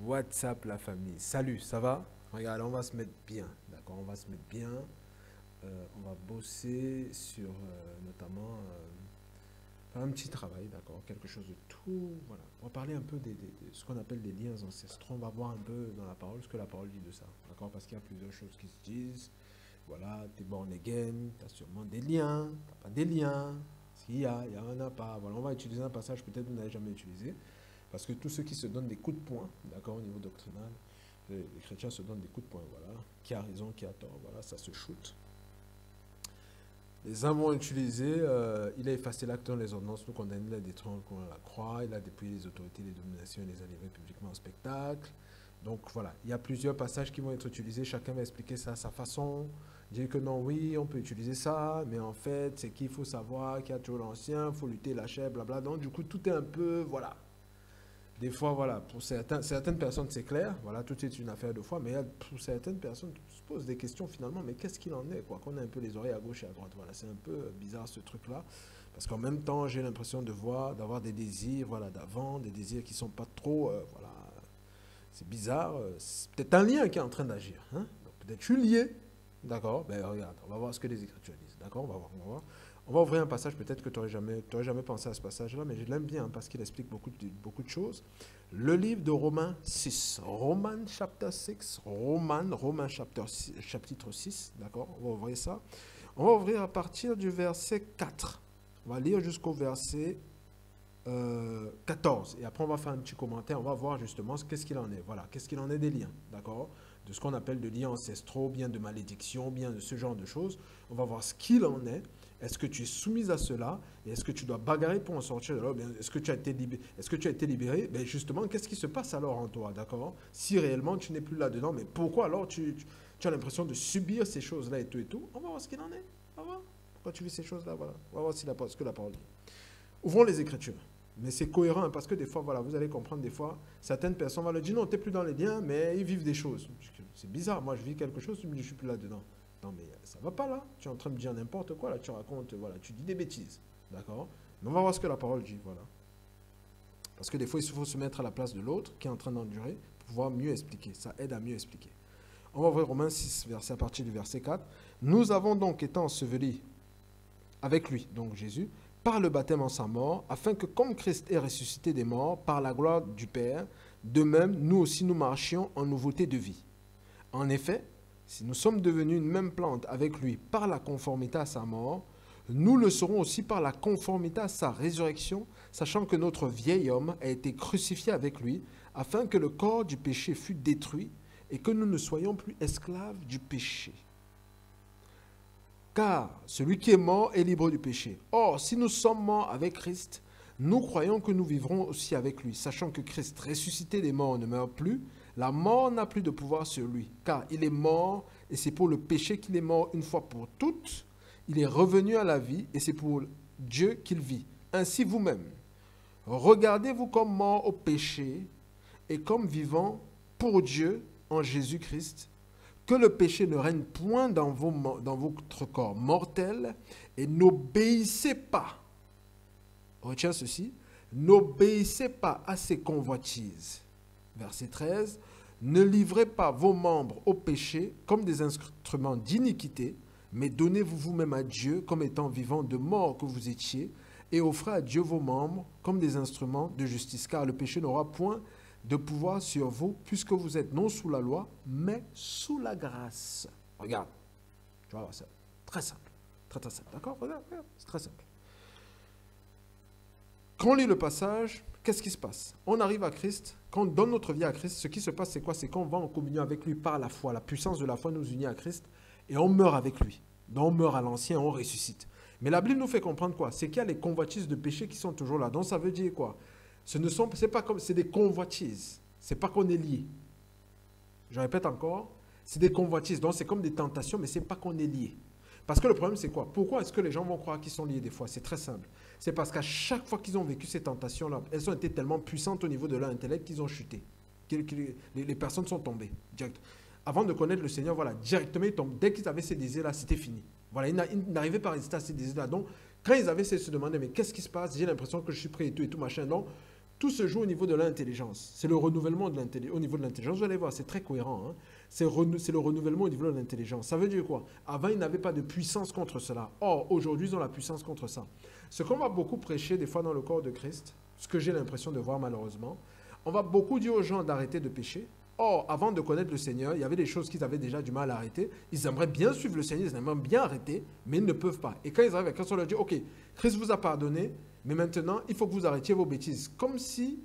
What's up la famille? Salut, ça va? Regarde, on va se mettre bien, d'accord? On va se mettre bien. On va bosser sur notamment faire un petit travail, d'accord? Quelque chose de tout, voilà. On va parler un peu de ce qu'on appelle des liens ancestraux. On va voir un peu dans la parole ce que la parole dit de ça, d'accord? Parce qu'il y a plusieurs choses qui se disent. Voilà, t'es born again, t'as sûrement des liens, t'as pas des liens. S'il y a, il y en a pas. Voilà, on va utiliser un passage peut-être que vous n'avez jamais utilisé. Parce que tous ceux qui se donnent des coups de poing, d'accord, au niveau doctrinal, les chrétiens se donnent des coups de poing, voilà. Qui a raison, qui a tort, voilà, ça se shoot. Les uns vont utiliser, il a effacé l'acte dans les ordonnances, nous condamne, il a détruit la croix, il a dépouillé les autorités, les dominations et les a livrés publiquement en spectacle. Donc voilà, il y a plusieurs passages qui vont être utilisés, chacun va expliquer ça à sa façon, dire que non, oui, on peut utiliser ça, mais en fait, c'est qu'il faut savoir qu'il y a toujours l'ancien, il faut lutter la chair, blabla. Donc du coup, tout est un peu, voilà. Des fois, voilà, pour certaines personnes, c'est clair, voilà, tout est une affaire de foi, mais pour certaines personnes, se posent des questions finalement, mais qu'est-ce qu'il en est, quoi, qu'on a un peu les oreilles à gauche et à droite, voilà, c'est un peu bizarre ce truc-là, parce qu'en même temps, j'ai l'impression de voir, d'avoir des désirs, voilà, d'avant, des désirs qui sont pas trop, voilà, c'est bizarre, c'est peut-être un lien qui est en train d'agir, hein, donc peut-être je suis lié, d'accord, ben regarde, on va voir ce que les Écritures disent, d'accord, on va voir, on va voir. On va ouvrir un passage, peut-être que tu n'aurais jamais pensé à ce passage-là, mais je l'aime bien parce qu'il explique beaucoup de choses. Le livre de Romains 6, Romains chapter 6, Romains chapitre 6, d'accord? On va ouvrir ça. On va ouvrir à partir du verset 4. On va lire jusqu'au verset 14. Et après, on va faire un petit commentaire. On va voir justement qu'est-ce qu'il en est. Voilà, qu'est-ce qu'il en est des liens, d'accord? De ce qu'on appelle de liens ancestraux, bien de malédiction, bien de ce genre de choses. On va voir ce qu'il en est. Est-ce que tu es soumise à cela? Et est-ce que tu dois bagarrer pour en sortir de là? Est-ce que tu as été libéré? Est-ce que tu as été libéré? Ben justement, qu'est-ce qui se passe alors en toi, d'accord? Si réellement tu n'es plus là-dedans, mais pourquoi alors tu as l'impression de subir ces choses-là et tout et tout? On va voir ce qu'il en est. On va voir. Pourquoi tu vis ces choses-là, voilà. On va voir ce que la parole dit. Ouvrons les Écritures. Mais c'est cohérent, hein, parce que des fois, voilà, vous allez comprendre, des fois, certaines personnes vont leur dire, non, tu n'es plus dans les liens, mais ils vivent des choses. C'est bizarre, moi je vis quelque chose, tu me dis, je suis plus là-dedans. Non, mais ça va pas là. Tu es en train de dire n'importe quoi, là, tu racontes, voilà, tu dis des bêtises. D'accord? Mais on va voir ce que la parole dit, voilà. Parce que des fois, il faut se mettre à la place de l'autre qui est en train d'endurer pour pouvoir mieux expliquer. Ça aide à mieux expliquer. On va ouvrir Romains 6, à partir du verset 4. Nous avons donc été ensevelis avec lui, donc Jésus, par le baptême en sa mort, afin que comme Christ est ressuscité des morts par la gloire du Père, de même, nous aussi nous marchions en nouveauté de vie. En effet, si nous sommes devenus une même plante avec lui par la conformité à sa mort, nous le serons aussi par la conformité à sa résurrection, sachant que notre vieil homme a été crucifié avec lui, afin que le corps du péché fût détruit et que nous ne soyons plus esclaves du péché. Car celui qui est mort est libre du péché. Or, si nous sommes morts avec Christ, nous croyons que nous vivrons aussi avec lui, sachant que Christ, ressuscité des morts, ne meurt plus. La mort n'a plus de pouvoir sur lui, car il est mort, et c'est pour le péché qu'il est mort une fois pour toutes. Il est revenu à la vie, et c'est pour Dieu qu'il vit. Ainsi vous-même, regardez-vous comme mort au péché, et comme vivant pour Dieu en Jésus-Christ. Que le péché ne règne point dans votre corps mortel, et n'obéissez pas. Retiens ceci, n'obéissez pas à ses convoitises. Verset 13, ne livrez pas vos membres au péché comme des instruments d'iniquité, mais donnez-vous vous-même à Dieu comme étant vivants de mort que vous étiez, et offrez à Dieu vos membres comme des instruments de justice, car le péché n'aura point de pouvoir sur vous, puisque vous êtes non sous la loi, mais sous la grâce. Regarde, tu vas voir ça. Très simple. Très très simple. D'accord? Regarde, c'est très simple. Quand on lit le passage, qu'est-ce qui se passe? On arrive à Christ, quand on donne notre vie à Christ, ce qui se passe, c'est quoi? C'est qu'on va en communion avec lui par la foi. La puissance de la foi nous unit à Christ et on meurt avec lui. Donc on meurt à l'ancien, on ressuscite. Mais la Bible nous fait comprendre quoi? C'est qu'il y a les convoitises de péché qui sont toujours là. Donc ça veut dire quoi? C'est pas comme, c'est des convoitises. C'est pas qu'on est lié. Je répète encore, c'est des convoitises. Donc c'est comme des tentations, mais c'est pas qu'on est lié. Parce que le problème c'est quoi? Pourquoi est-ce que les gens vont croire qu'ils sont liés des fois? C'est très simple. C'est parce qu'à chaque fois qu'ils ont vécu ces tentations-là, elles ont été tellement puissantes au niveau de leur intellect qu'ils ont chuté. Les personnes sont tombées. Direct. Avant de connaître le Seigneur, voilà, directement ils tombent. Dès qu'ils avaient ces désirs-là, c'était fini. Voilà, ils n'arrivaient pas à résister à ces désirs-là. Donc, quand ils avaient se demander, mais qu'est-ce qui se passe? J'ai l'impression que je suis prêt et tout machin. Donc, Tout se joue au niveau de l'intelligence. C'est le renouvellement de l'intelligence. Au niveau de l'intelligence, vous allez voir, c'est très cohérent. Hein. C'est le renouvellement au niveau de l'intelligence. Ça veut dire quoi? Avant, ils n'avaient pas de puissance contre cela. Or, aujourd'hui, ils ont la puissance contre ça. Ce qu'on va beaucoup prêcher des fois dans le corps de Christ, ce que j'ai l'impression de voir malheureusement, on va beaucoup dire aux gens d'arrêter de pécher. Or, avant de connaître le Seigneur, il y avait des choses qu'ils avaient déjà du mal à arrêter. Ils aimeraient bien suivre le Seigneur, ils aimeraient bien arrêter, mais ils ne peuvent pas. Et quand ils arrivent à Christ, on leur dit, ok, Christ vous a pardonné, mais maintenant, il faut que vous arrêtiez vos bêtises. Comme si,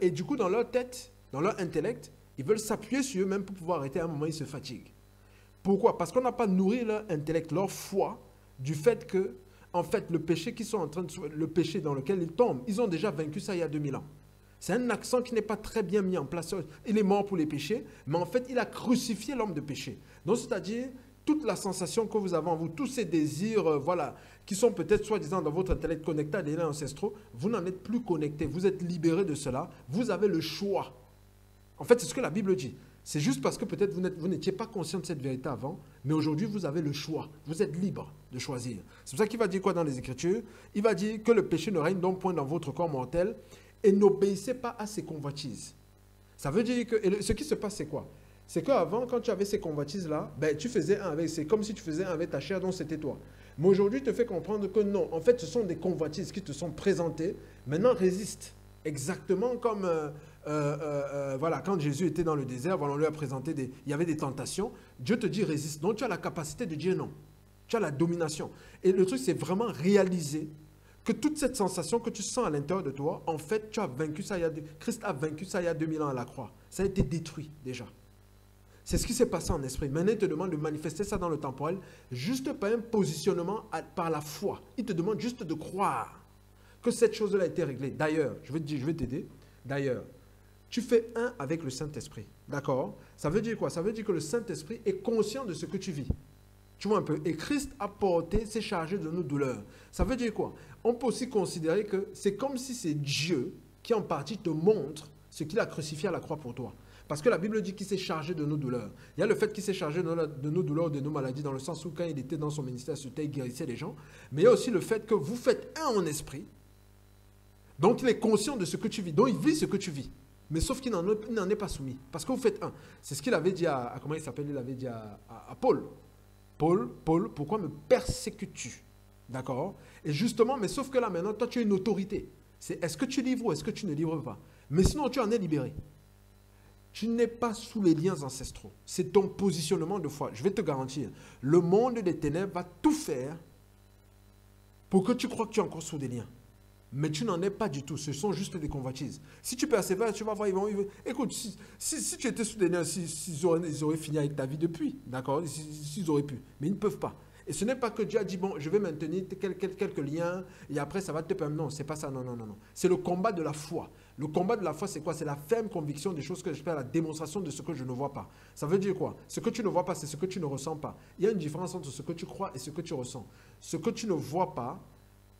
et du coup, dans leur tête, dans leur intellect, ils veulent s'appuyer sur eux-mêmes pour pouvoir arrêter. À un moment, ils se fatiguent. Pourquoi? Parce qu'on n'a pas nourri leur intellect, leur foi, du fait que, en fait, le péché qu'ils sont en train de, le péché dans lequel ils tombent, ils ont déjà vaincu ça il y a 2000 ans. C'est un accent qui n'est pas très bien mis en place. Il est mort pour les péchés, mais en fait, il a crucifié l'homme de péché. Donc, c'est-à-dire, toute la sensation que vous avez en vous, tous ces désirs, voilà, qui sont peut-être soi-disant dans votre intellect connecté à des liens ancestraux, vous n'en êtes plus connecté. Vous êtes libéré de cela. Vous avez le choix. En fait, c'est ce que la Bible dit. C'est juste parce que peut-être vous n'étiez pas conscient de cette vérité avant, mais aujourd'hui, vous avez le choix. Vous êtes libre de choisir. C'est pour ça qu'il va dire quoi dans les Écritures? Il va dire que le péché ne règne donc point dans votre corps mortel et n'obéissez pas à ses convoitises. Ça veut dire que ce qui se passe, c'est quoi? C'est qu'avant, quand tu avais ces convoitises-là, ben, tu faisais un avec, c'est comme si tu faisais un avec ta chair, donc c'était toi. Mais aujourd'hui, je te fais comprendre que non, en fait, ce sont des convoitises qui te sont présentées. Maintenant, résiste. Exactement comme voilà, quand Jésus était dans le désert, voilà, on lui a présenté il y avait des tentations. Dieu te dit résiste. Donc, tu as la capacité de dire non. Tu as la domination. Et le truc, c'est vraiment réaliser que toute cette sensation que tu sens à l'intérieur de toi, en fait, tu as vaincu ça. Christ a vaincu ça il y a 2000 ans à la croix. Ça a été détruit déjà. C'est ce qui s'est passé en esprit. Maintenant, il te demande de manifester ça dans le temporel, juste par un positionnement par la foi. Il te demande juste de croire que cette chose-là a été réglée. D'ailleurs, je vais t'aider. D'ailleurs, tu fais un avec le Saint-Esprit. D'accord? Ça veut dire quoi? Ça veut dire que le Saint-Esprit est conscient de ce que tu vis. Tu vois un peu? Et Christ a porté, s'est chargé de nos douleurs. Ça veut dire quoi? On peut aussi considérer que c'est comme si c'est Dieu qui en partie te montre ce qu'il a crucifié à la croix pour toi. Parce que la Bible dit qu'il s'est chargé de nos douleurs. Il y a le fait qu'il s'est chargé de nos douleurs, de nos maladies, dans le sens où quand il était dans son ministère, il guérissait les gens. Mais il y a aussi le fait que vous faites un en esprit. Donc il est conscient de ce que tu vis. Donc il vit ce que tu vis. Mais sauf qu'il n'en est pas soumis. Parce que vous faites un. C'est ce qu'il avait dit comment il s'appelle? Il avait dit à Paul. Paul, pourquoi me persécutes-tu? D'accord? Et justement, mais sauf que là maintenant, toi tu as une autorité. C'est est-ce que tu livres ou est-ce que tu ne livres pas? Mais sinon tu en es libéré. Tu n'es pas sous les liens ancestraux. C'est ton positionnement de foi. Je vais te garantir, le monde des ténèbres va tout faire pour que tu crois que tu es encore sous des liens. Mais tu n'en es pas du tout. Ce sont juste des convoitises. Si tu persévères, tu vas voir, écoute, si tu étais sous des liens, ils auraient fini avec ta vie depuis. D'accord? S'ils auraient pu. Mais ils ne peuvent pas. Et ce n'est pas que Dieu a dit, bon, je vais maintenir quelques liens et après ça va te permettre. Non, c'est pas ça. Non. C'est le combat de la foi. Le combat de la foi, c'est quoi? C'est la ferme conviction des choses que je fais, la démonstration de ce que je ne vois pas. Ça veut dire quoi? Ce que tu ne vois pas, c'est ce que tu ne ressens pas. Il y a une différence entre ce que tu crois et ce que tu ressens. Ce que tu ne vois pas,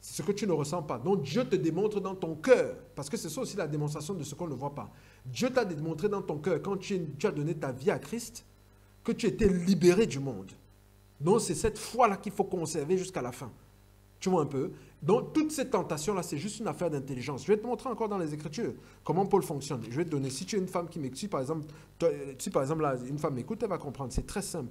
c'est ce que tu ne ressens pas. Donc Dieu te démontre dans ton cœur, parce que c'est ça aussi la démonstration de ce qu'on ne voit pas. Dieu t'a démontré dans ton cœur, quand tu as donné ta vie à Christ, que tu étais libéré du monde. Donc c'est cette foi-là qu'il faut conserver jusqu'à la fin. Tu vois un peu? Donc toutes ces tentations-là, c'est juste une affaire d'intelligence. Je vais te montrer encore dans les Écritures comment Paul fonctionne. Je vais te donner, si tu es une femme qui m'écoute, si par exemple là, une femme m'écoute, elle va comprendre. C'est très simple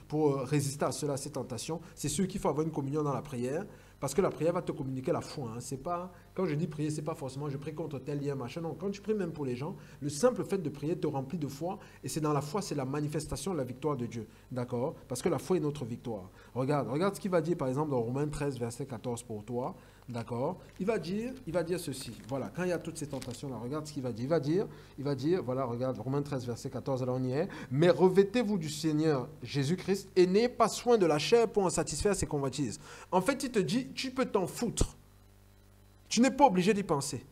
pour résister à cela, à ces tentations. C'est sûr qu'il faut avoir une communion dans la prière. Parce que la prière va te communiquer la foi. Hein. C'est pas, quand je dis prier, ce n'est pas forcément je prie contre tel lien, machin. Non, quand tu pries même pour les gens, le simple fait de prier te remplit de foi. Et c'est dans la foi, c'est la manifestation de la victoire de Dieu. D'accord? Parce que la foi est notre victoire. Regarde ce qu'il va dire par exemple dans Romains 13, verset 14 pour toi. D'accord? Il va dire ceci. Voilà, quand il y a toutes ces tentations-là, regarde ce qu'il va dire. Il va dire, voilà, regarde, Romains 13, verset 14, là on y est. Mais revêtez-vous du Seigneur Jésus-Christ et n'ayez pas soin de la chair pour en satisfaire ses convoitises. En fait, il te dit, tu peux t'en foutre. Tu n'es pas obligé d'y penser.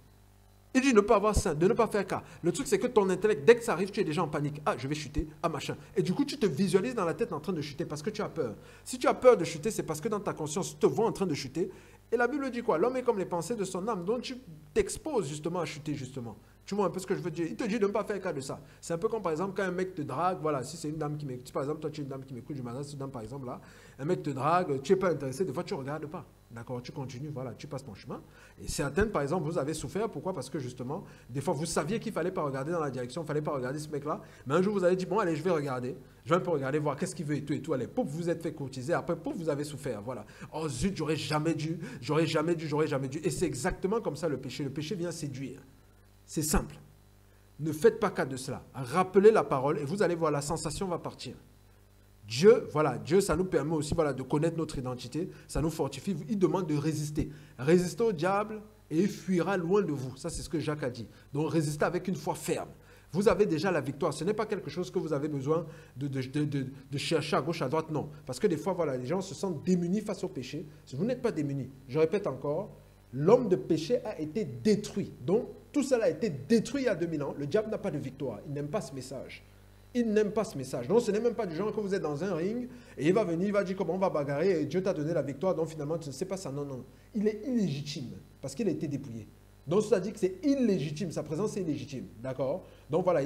Il dit de ne pas avoir ça, de ne pas faire cas. Le truc, c'est que ton intellect, dès que ça arrive, tu es déjà en panique. Ah, je vais chuter, ah, machin. Et du coup, tu te visualises dans la tête en train de chuter parce que tu as peur. Si tu as peur de chuter, c'est parce que dans ta conscience, tu te vois en train de chuter. Et la Bible dit quoi? L'homme est comme les pensées de son âme. Donc, tu t'exposes justement à chuter, justement. Tu vois un peu ce que je veux dire? Il te dit de ne pas faire cas de ça. C'est un peu comme, par exemple, quand un mec te drague, voilà, si c'est une dame qui m'écoute, si par exemple, toi, tu es une dame qui m'écoute du matin, c'est une dame, par exemple, là, un mec te drague, tu n'es pas intéressé, des fois, tu ne regardes pas. D'accord, tu continues, voilà, tu passes ton chemin. Et certaines, par exemple, vous avez souffert. Pourquoi? Parce que justement, des fois, vous saviez qu'il ne fallait pas regarder dans la direction, il ne fallait pas regarder ce mec-là. Mais un jour, vous avez dit, bon, allez, je vais regarder. Je vais un peu regarder, voir qu'est-ce qu'il veut et tout. Allez, pouf, vous êtes fait courtiser. Après, pouf, vous avez souffert. Voilà. Oh zut, j'aurais jamais dû, j'aurais jamais dû, j'aurais jamais dû. Et c'est exactement comme ça le péché. Le péché vient séduire. C'est simple. Ne faites pas cas de cela. Rappelez la parole et vous allez voir, la sensation va partir. Dieu, voilà, Dieu, ça nous permet aussi voilà, de connaître notre identité, ça nous fortifie. Il demande de résister. Résistez au diable et il fuira loin de vous. Ça, c'est ce que Jacques a dit. Donc, résistez avec une foi ferme. Vous avez déjà la victoire. Ce n'est pas quelque chose que vous avez besoin de chercher à gauche, à droite, non. Parce que des fois, voilà, les gens se sentent démunis face au péché. Vous n'êtes pas démunis. Je répète encore, l'homme de péché a été détruit. Donc, tout cela a été détruit il y a 2000 ans. Le diable n'a pas de victoire. Il n'aime pas ce message. Il n'aime pas ce message. Donc, ce n'est même pas du genre que vous êtes dans un ring et il va venir, il va dire comment on va bagarrer et Dieu t'a donné la victoire. Donc, finalement, tu ne sais pas ça. Non, non. Il est illégitime parce qu'il a été dépouillé. Donc, ça dit que c'est illégitime. Sa présence est illégitime. D'accord? Donc, voilà.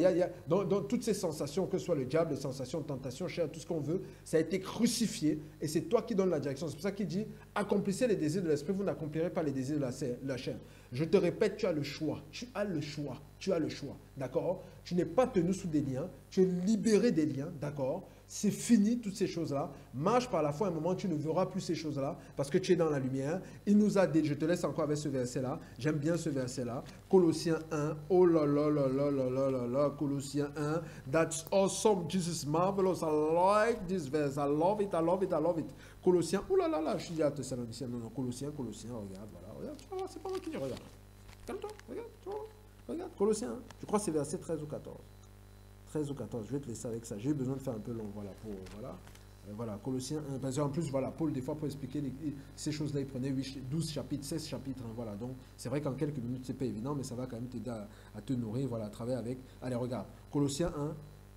Dans toutes ces sensations, que ce soit le diable, les sensations de tentation, chair, tout ce qu'on veut, ça a été crucifié et c'est toi qui donnes la direction. C'est pour ça qu'il dit accomplissez les désirs de l'esprit, vous n'accomplirez pas les désirs de la chair. Je te répète, tu as le choix. Tu as le choix. Tu as le choix. D'accord? Tu n'es pas tenu sous des liens. Tu es libéré des liens. D'accord? C'est fini toutes ces choses-là. Marche par la foi, à un moment, tu ne verras plus ces choses-là parce que tu es dans la lumière. Il nous a dit, je te laisse encore avec ce verset-là. J'aime bien ce verset-là. Colossiens 1. Oh là là là là là là là là. Colossiens 1. That's awesome. This is marvelous. I like this verse. I love it. I love it. I love it. Colossiens. Oh là là là. Je suis dit à Thessaloniciens. Non, non. Colossiens. Regarde. Voilà. Regarde. C'est pas moi qui dis. Regarde. Calme-toi. Regarde. Regarde. Colossiens. Je crois que c'est verset 13 ou 14. 13 ou 14, je vais te laisser avec ça. J'ai eu besoin de faire un peu long, voilà, voilà, Colossiens 1, parce qu'en plus, voilà, Paul, des fois, pour expliquer ces choses-là, il prenait 12 chapitres, 16 chapitres, hein, voilà, donc c'est vrai qu'en quelques minutes, c'est pas évident, mais ça va quand même t'aider à te nourrir, voilà, à travailler avec. Allez, regarde, Colossiens 1,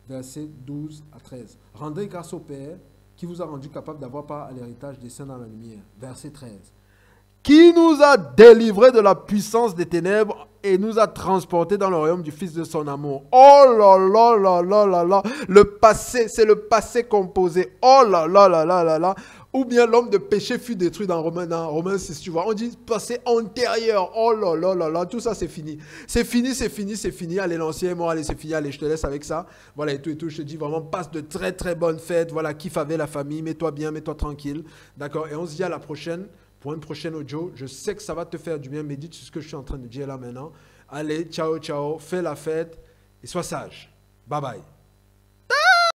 versets 12 à 13. Rendez grâce au Père, qui vous a rendu capable d'avoir part à l'héritage des saints dans la lumière. Verset 13. Qui nous a délivrés de la puissance des ténèbres et nous a transportés dans le royaume du Fils de son amour. Oh là là là là là là. Le passé, c'est le passé composé. Oh là là là là là là. Ou bien l'homme de péché fut détruit dans Romains 6, tu vois. On dit passé antérieur. Oh là là là là. Tout ça, c'est fini. C'est fini, c'est fini, c'est fini. Allez, l'ancien est mort. Allez, c'est fini. Allez, je te laisse avec ça. Voilà, et tout et tout. Je te dis vraiment, passe de très très bonnes fêtes. Voilà, kiffe avec la famille. Mets-toi bien, mets-toi tranquille. D'accord. Et on se dit à la prochaine. Pour une prochaine audio, je sais que ça va te faire du bien. Médite sur ce que je suis en train de dire là maintenant. Allez, ciao, ciao, fais la fête et sois sage. Bye bye.